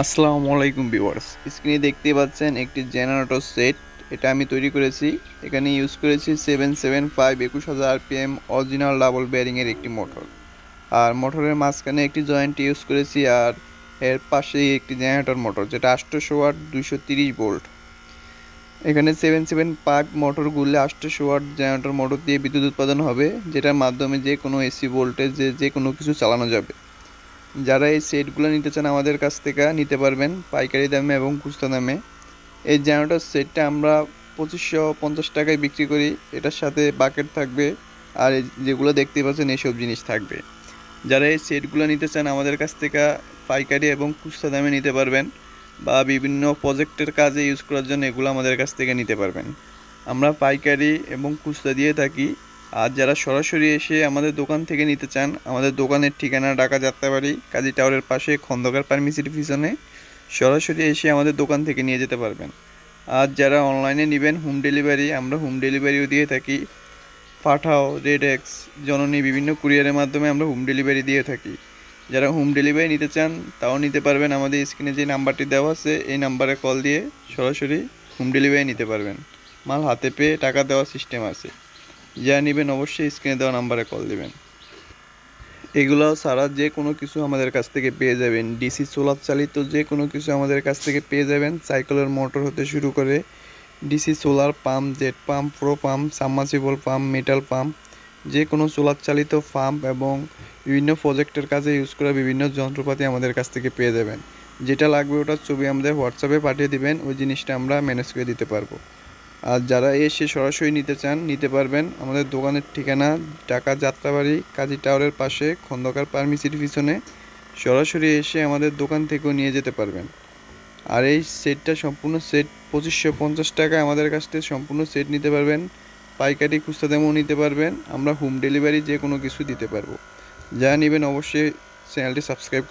আসসালামু আলাইকুম ভিউয়ার্স, স্ক্রিনে দেখতে পাচ্ছেন একটি জেনারেটর সেট। এটা আমি তৈরি করেছি। এখানে ইউজ করেছি 775 21,000 আরপিএম অরিজিনাল ডাবল বেয়ারিংয়ের একটি মোটর। আর মোটরের মাঝখানে একটি জয়েন্ট ইউজ করেছি, আর এর পাশেই একটি জেনারেটর মোটর যেটা 800 ওয়াট 230 ভোল্ট। এখানে 775 মোটর ঘুরলে 800 ওয়াট জেনারেটর মোটর দিয়ে বিদ্যুৎ উৎপাদন হবে, যেটার মাধ্যমে যে কোনো এসি ভোল্টেজে যে কোনো কিছু চালানো যাবে। যারা এই সেটগুলো নিতে চান আমাদের কাছ থেকে নিতে পারবেন পাইকারি দামে এবং খুচরা দামে। এই জেনারেটর সেটটা আমরা 2550 টাকায় বিক্রি করি। এটার সাথে বাকেট থাকবে, আর যেগুলো দেখতে পাচ্ছেন এইসব জিনিস থাকবে। যারা এই সেটগুলো নিতে চান আমাদের কাছ থেকে পাইকারি এবং খুচরা দামে নিতে পারবেন, বা বিভিন্ন প্রজেক্টের কাজে ইউজ করার জন্য এগুলো আমাদের কাছ থেকে নিতে পারবেন। আমরা পাইকারি এবং খুচরা দিয়ে থাকি। আর যারা সরাসরি এসে আমাদের দোকান থেকে নিতে চান, আমাদের দোকানের ঠিকানা ঢাকা যাত্রাবাড়ি কাজী টাওয়ারের পাশে খন্দকার ফার্মেসির পিছনে। সরাসরি এসে আমাদের দোকান থেকে নিয়ে যেতে পারবেন। আর যারা অনলাইনে নেবেন হোম ডেলিভারি, আমরা হোম ডেলিভারিও দিয়ে থাকি। পাঠাও, রেডেক্স, জননী বিভিন্ন কুরিয়ারের মাধ্যমে আমরা হোম ডেলিভারি দিয়ে থাকি। যারা হোম ডেলিভারি নিতে চান তাও নিতে পারবেন। আমাদের স্ক্রিনে যে নাম্বারটি দেওয়া আছে এই নাম্বারে কল দিয়ে সরাসরি হোম ডেলিভারি নিতে পারবেন। মাল হাতে পেয়ে টাকা দেওয়ার সিস্টেম আছে। যা নেবেন অবশ্যই স্ক্রিনে দেওয়া নাম্বারে কল দিবেন। এগুলো ছাড়া যে কোনো কিছু আমাদের কাছ থেকে পেয়ে যাবেন। ডিসি সোলার চালিত যে কোনো কিছু আমাদের কাছ থেকে পেয়ে যাবেন। সাইকেলের মোটর হতে শুরু করে DC solar pump, jet pump, pro pump, submersible pump, metal pump, যে কোনো সোলার চালিত পাম্প এবং বিভিন্ন প্রজেক্টের কাজে ইউজ করা বিভিন্ন যন্ত্রপাতি আমাদের কাছ থেকে পেয়ে যাবেন। যেটা লাগবে ওটার ছবি আমাদের হোয়াটসঅ্যাপে পাঠিয়ে দিবেন, ওই জিনিসটা আমরা ম্যানেজ করে দিতে পারবো। আর যারা এসে সরাসরি নিতে চান নিতে পারবেন। আমাদের দোকানের ঠিকানা ঢাকা যাত্রাবাড়ি কাজী টাওয়ারের পাশে খন্দকার ফার্মেসির পিছনে। সরাসরি এসে আমাদের দোকান থেকেও নিয়ে যেতে পারবেন। আর এই সেটটা সম্পূর্ণ সেট 2550 টাকায় আমাদের কাছ থেকে সম্পূর্ণ সেট নিতে পারবেন। পাইকারি খুচরা দামেও নিতে পারবেন। আমরা হোম ডেলিভারি যে কোনো কিছু দিতে পারবো। যা নেবেন অবশ্যই চ্যানেলটি সাবস্ক্রাইব করে